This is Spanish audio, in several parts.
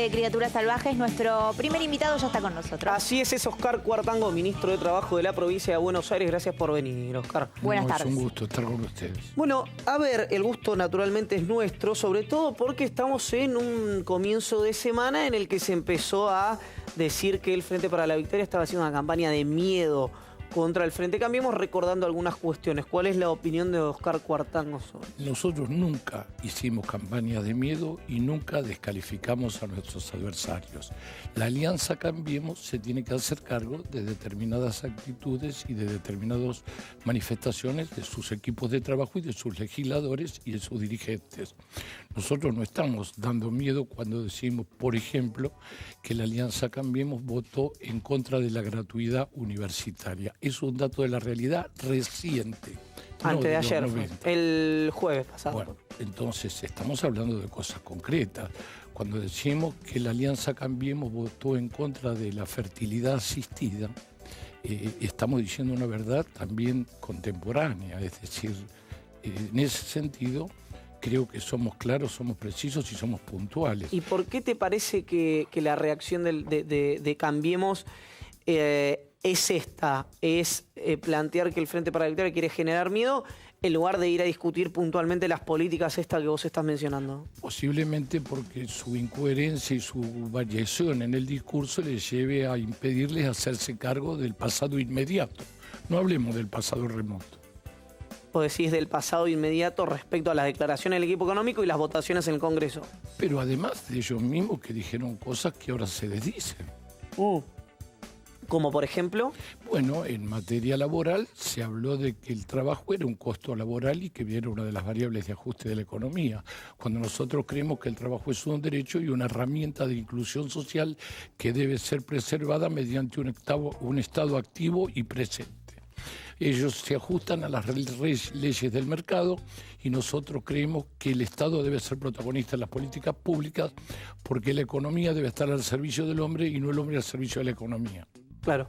de Criaturas Salvajes. Nuestro primer invitado ya está con nosotros. Así es Oscar Cuartango, ministro de Trabajo de la provincia de Buenos Aires. Gracias por venir, Oscar. Buenas tardes. Es un gusto estar con ustedes. Bueno, a ver, el gusto naturalmente es nuestro, sobre todo porque estamos en un comienzo de semana en el que se empezó a decir que el Frente para la Victoria estaba haciendo una campaña de miedo contra el Frente Cambiemos, recordando algunas cuestiones. ¿Cuál es la opinión de Oscar Cuartango sobre eso? Nosotros nunca hicimos campañas de miedo y nunca descalificamos a nuestros adversarios. La Alianza Cambiemos se tiene que hacer cargo de determinadas actitudes y de determinadas manifestaciones de sus equipos de trabajo y de sus legisladores y de sus dirigentes. Nosotros no estamos dando miedo cuando decimos, por ejemplo, que la Alianza Cambiemos votó en contra de la gratuidad universitaria. Es un dato de la realidad reciente. Antes de ayer, el jueves pasado. Bueno, entonces estamos hablando de cosas concretas. Cuando decimos que la Alianza Cambiemos votó en contra de la fertilidad asistida, estamos diciendo una verdad también contemporánea. Es decir, en ese sentido, creo que somos claros, somos precisos y somos puntuales. ¿Y por qué te parece que la reacción de Cambiemos es esta? Es plantear que el Frente para la Victoria quiere generar miedo en lugar de ir a discutir puntualmente las políticas que vos estás mencionando. Posiblemente porque su incoherencia y su variación en el discurso les lleve a impedirles hacerse cargo del pasado inmediato. No hablemos del pasado remoto. O decís del pasado inmediato respecto a las declaraciones del equipo económico y las votaciones en el Congreso. Pero además de ellos mismos que dijeron cosas que ahora se desdicen. Como por ejemplo. Bueno, en materia laboral se habló de que el trabajo era un costo laboral y que era una de las variables de ajuste de la economía, cuando nosotros creemos que el trabajo es un derecho y una herramienta de inclusión social que debe ser preservada mediante un Estado activo y presente. Ellos se ajustan a las leyes del mercado y nosotros creemos que el Estado debe ser protagonista en las políticas públicas porque la economía debe estar al servicio del hombre y no el hombre al servicio de la economía. Claro.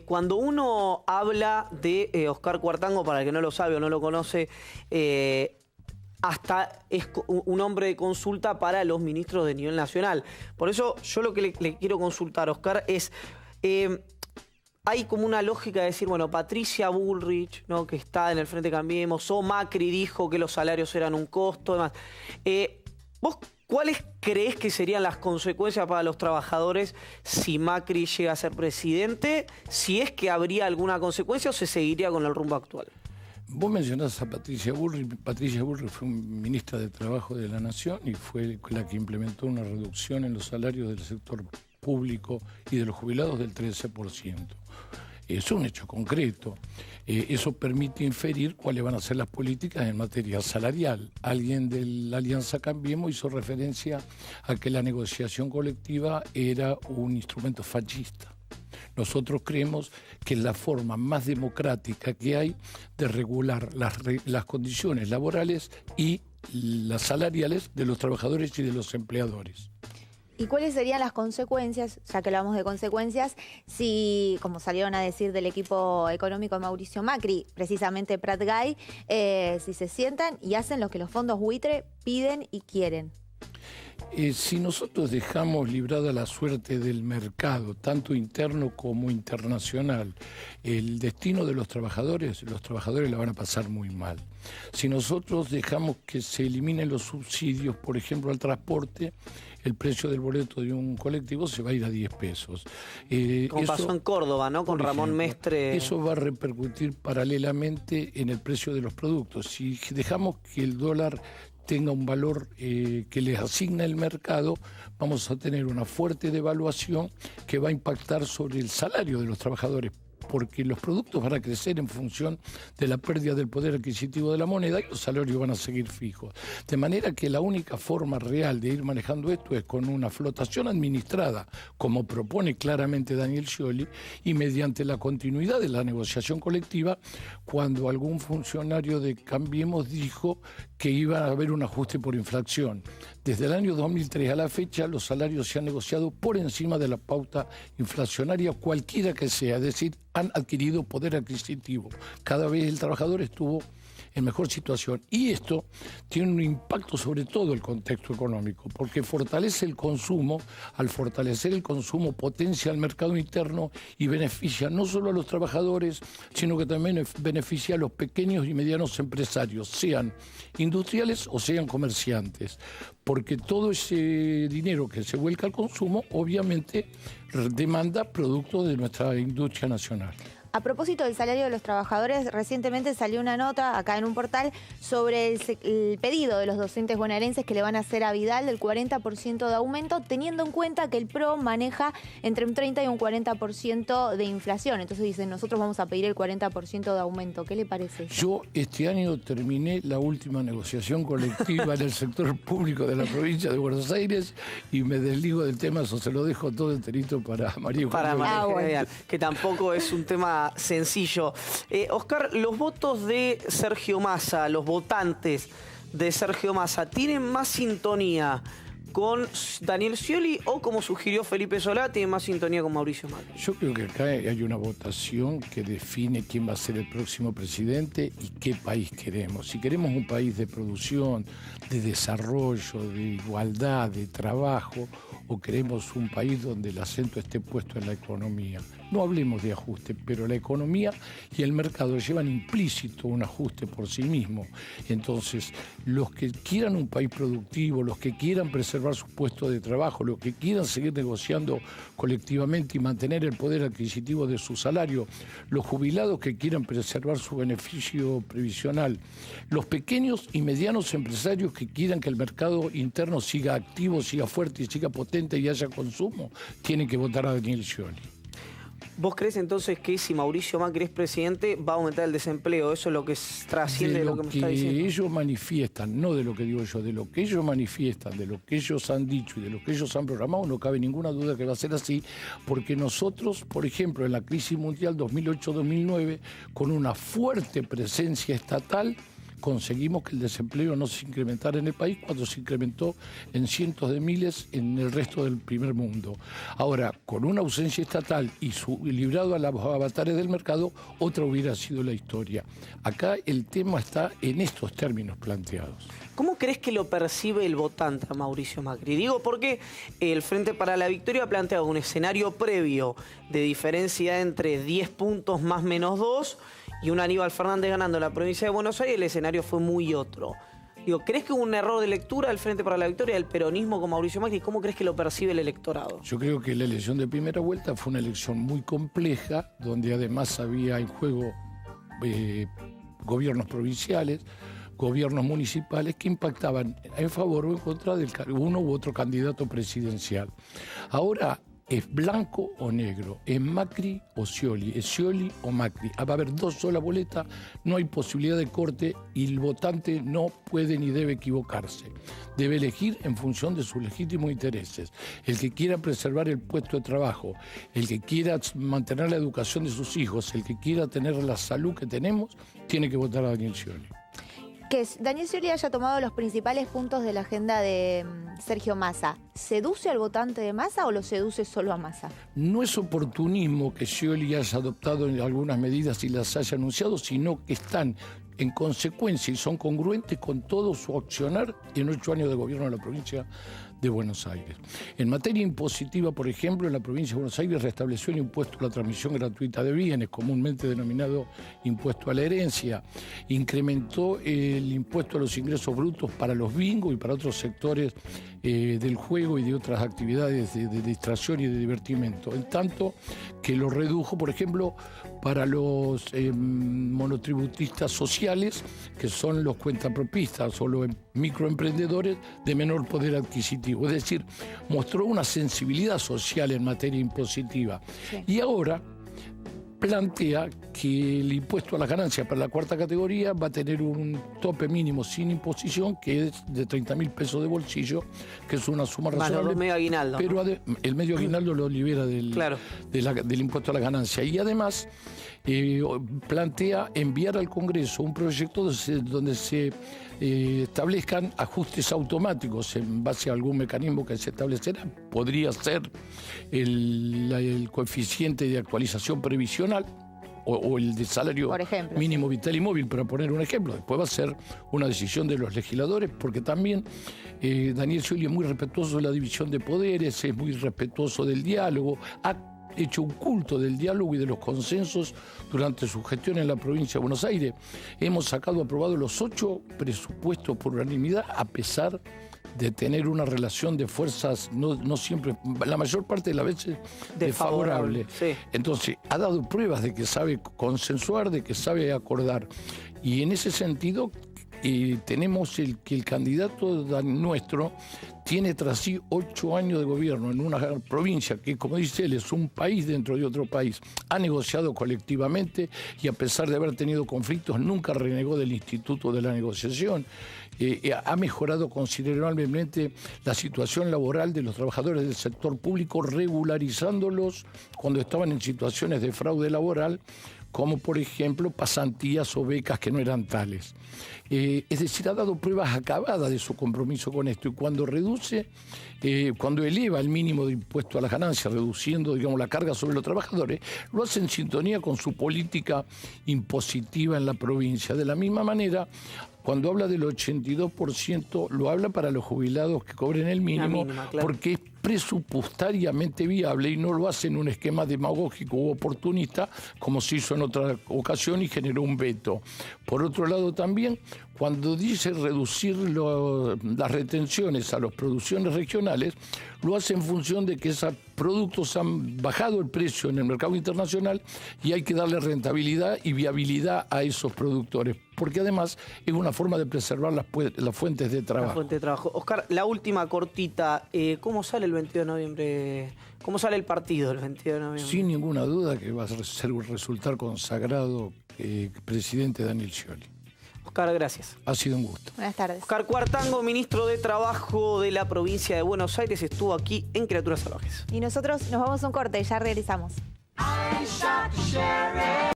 Cuando uno habla de Oscar Cuartango, para el que no lo sabe o no lo conoce, hasta es un hombre de consulta para los ministros de nivel nacional. Por eso yo lo que le quiero consultar, Oscar, es... hay como una lógica de decir, bueno, Patricia Bullrich, ¿no?, que está en el Frente Cambiemos, o Macri dijo que los salarios eran un costo, demás. ¿Vos cuáles creés que serían las consecuencias para los trabajadores si Macri llega a ser presidente? Si es que habría alguna consecuencia o se seguiría con el rumbo actual. Vos mencionás a Patricia Bullrich. Patricia Bullrich fue ministra de Trabajo de la Nación y fue la que implementó una reducción en los salarios del sector público y de los jubilados del 13%. Es un hecho concreto. Eso permite inferir cuáles van a ser las políticas en materia salarial. Alguien de la Alianza Cambiemos hizo referencia a que la negociación colectiva era un instrumento fascista. Nosotros creemos que es la forma más democrática que hay de regular las condiciones laborales y las salariales de los trabajadores y de los empleadores. ¿Y cuáles serían las consecuencias, ya que hablamos de consecuencias, si, como salieron a decir del equipo económico de Mauricio Macri, precisamente Prat Gay, si se sientan y hacen lo que los fondos buitre piden y quieren? Si nosotros dejamos librada la suerte del mercado, tanto interno como internacional, el destino de los trabajadores la van a pasar muy mal. Si nosotros dejamos que se eliminen los subsidios, por ejemplo, al transporte, el precio del boleto de un colectivo se va a ir a 10 pesos. Como pasó en Córdoba, ¿no? Con Ramón Mestre. Eso va a repercutir paralelamente en el precio de los productos. Si dejamos que el dólar tenga un valor que les asigna el mercado, vamos a tener una fuerte devaluación que va a impactar sobre el salario de los trabajadores, porque los productos van a crecer en función de la pérdida del poder adquisitivo de la moneda y los salarios van a seguir fijos. De manera que la única forma real de ir manejando esto es con una flotación administrada, como propone claramente Daniel Scioli, y mediante la continuidad de la negociación colectiva, cuando algún funcionario de Cambiemos dijo que iba a haber un ajuste por inflación. Desde el año 2003 a la fecha, los salarios se han negociado por encima de la pauta inflacionaria, cualquiera que sea, es decir, han adquirido poder adquisitivo. Cada vez el trabajador estuvo en mejor situación. Y esto tiene un impacto sobre todo el contexto económico, porque fortalece el consumo. Al fortalecer el consumo, potencia el mercado interno y beneficia no solo a los trabajadores, sino que también beneficia a los pequeños y medianos empresarios, sean industriales o sean comerciantes, porque todo ese dinero que se vuelca al consumo, obviamente, demanda productos de nuestra industria nacional. A propósito del salario de los trabajadores, recientemente salió una nota acá en un portal sobre el pedido de los docentes bonaerenses que le van a hacer a Vidal del 40% de aumento, teniendo en cuenta que el PRO maneja entre un 30 y un 40% de inflación. Entonces dicen, nosotros vamos a pedir el 40% de aumento. ¿Qué le parece? Yo este año terminé la última negociación colectiva en el sector público de la provincia de Buenos Aires y me desligo del tema, eso se lo dejo todo enterito para María Eugenia. Para María Eugenia, bueno. que tampoco es un tema sencillo. Oscar, los votos de Sergio Massa, los votantes de Sergio Massa, ¿tienen más sintonía con Daniel Scioli o, como sugirió Felipe Solá, tienen más sintonía con Mauricio Macri? Yo creo que acá hay una votación que define quién va a ser el próximo presidente y qué país queremos. Si queremos un país de producción, de desarrollo, de igualdad, de trabajo, o queremos un país donde el acento esté puesto en la economía. No hablemos de ajuste, pero la economía y el mercado llevan implícito un ajuste por sí mismo. Entonces, los que quieran un país productivo, los que quieran preservar sus puestos de trabajo, los que quieran seguir negociando colectivamente y mantener el poder adquisitivo de su salario, los jubilados que quieran preservar su beneficio previsional, los pequeños y medianos empresarios que quieran que el mercado interno siga activo, siga fuerte y siga potente y haya consumo, tienen que votar a Daniel Scioli. ¿Vos crees entonces que si Mauricio Macri es presidente va a aumentar el desempleo? Eso es lo que trasciende de lo que me está diciendo. De lo que ellos manifiestan, no de lo que digo yo, de lo que ellos manifiestan, de lo que ellos han dicho y de lo que ellos han programado, no cabe ninguna duda que va a ser así, porque nosotros, por ejemplo, en la crisis mundial 2008-2009, con una fuerte presencia estatal, conseguimos que el desempleo no se incrementara en el país cuando se incrementó en cientos de miles en el resto del primer mundo. Ahora, con una ausencia estatal y librado a los avatares del mercado, otra hubiera sido la historia. Acá el tema está en estos términos planteados. ¿Cómo crees que lo percibe el votante a Mauricio Macri? Digo porque el Frente para la Victoria ha planteado un escenario previo de diferencia entre 10 puntos más menos 2 y un Aníbal Fernández ganando en la provincia de Buenos Aires. El escenario fue muy otro. Digo, ¿crees que hubo un error de lectura del Frente para la Victoria, del peronismo con Mauricio Macri? ¿Cómo crees que lo percibe el electorado? Yo creo que la elección de primera vuelta fue una elección muy compleja, donde además había en juego gobiernos provinciales, gobiernos municipales que impactaban en favor o en contra de uno u otro candidato presidencial. Ahora es blanco o negro, es Macri o Scioli, es Scioli o Macri. Va a haber dos solas boletas, no hay posibilidad de corte y el votante no puede ni debe equivocarse. Debe elegir en función de sus legítimos intereses. El que quiera preservar el puesto de trabajo, el que quiera mantener la educación de sus hijos, el que quiera tener la salud que tenemos, tiene que votar a Daniel Scioli. Que Daniel Scioli haya tomado los principales puntos de la agenda de Sergio Massa, ¿seduce al votante de Massa o lo seduce solo a Massa? No es oportunismo que Scioli haya adoptado algunas medidas y las haya anunciado, sino que están en consecuencia y son congruentes con todo su accionar en 8 años de gobierno de la provincia de Buenos Aires. En materia impositiva, por ejemplo, en la provincia de Buenos Aires restableció el impuesto a la transmisión gratuita de bienes, comúnmente denominado impuesto a la herencia. Incrementó el impuesto a los ingresos brutos para los bingos y para otros sectores del juego y de otras actividades de distracción y de divertimento. En tanto que lo redujo, por ejemplo, para los monotributistas sociales, que son los cuentapropistas o los microemprendedores de menor poder adquisitivo. Es decir, mostró una sensibilidad social en materia impositiva. Sí. Y ahora plantea que el impuesto a las ganancias para la cuarta categoría va a tener un tope mínimo sin imposición, que es de 30.000 pesos de bolsillo, que es una suma razonable. Bueno, el medio aguinaldo. Pero el medio aguinaldo lo libera del impuesto a la ganancia. Y además plantea enviar al Congreso un proyecto donde se establezcan ajustes automáticos en base a algún mecanismo que se establecerá. Podría ser el coeficiente de actualización previsional o el de salario mínimo vital y móvil, para poner un ejemplo. Después va a ser una decisión de los legisladores, porque también Daniel Scioli es muy respetuoso de la división de poderes, es muy respetuoso del diálogo, ha hecho un culto del diálogo y de los consensos durante su gestión en la provincia de Buenos Aires. Hemos aprobado los 8 presupuestos por unanimidad, a pesar de tener una relación de fuerzas no siempre, la mayor parte de las veces, desfavorable. Sí. Entonces, ha dado pruebas de que sabe consensuar, de que sabe acordar. Y en ese sentido, tenemos que el candidato nuestro tiene tras sí 8 años de gobierno en una provincia que, como dice él, es un país dentro de otro país. Ha negociado colectivamente y, a pesar de haber tenido conflictos, nunca renegó del instituto de la negociación. Ha mejorado considerablemente la situación laboral de los trabajadores del sector público, regularizándolos cuando estaban en situaciones de fraude laboral, como por ejemplo pasantías o becas que no eran tales. Es decir, ha dado pruebas acabadas de su compromiso con esto, y cuando cuando eleva el mínimo de impuesto a las ganancias, reduciendo, digamos, la carga sobre los trabajadores, lo hace en sintonía con su política impositiva en la provincia. De la misma manera, cuando habla del 82%, lo habla para los jubilados que cobren el mínimo, claro, porque es presupuestariamente viable y no lo hace en un esquema demagógico u oportunista como se hizo en otra ocasión y generó un veto. Por otro lado también, cuando dice reducir las retenciones a las producciones regionales, lo hace en función de que esos productos han bajado el precio en el mercado internacional y hay que darle rentabilidad y viabilidad a esos productores, porque además es una forma de preservar las fuentes de trabajo. La fuente de trabajo. Oscar, la última cortita, ¿cómo sale el 22 de noviembre? ¿Cómo sale el partido el 22 de noviembre? Sin ninguna duda que va a resultar consagrado presidente Daniel Scioli. Oscar, gracias. Ha sido un gusto. Buenas tardes. Oscar Cuartango, ministro de Trabajo de la provincia de Buenos Aires, estuvo aquí en Criaturas Salvajes. Y nosotros nos vamos a un corte, ya regresamos.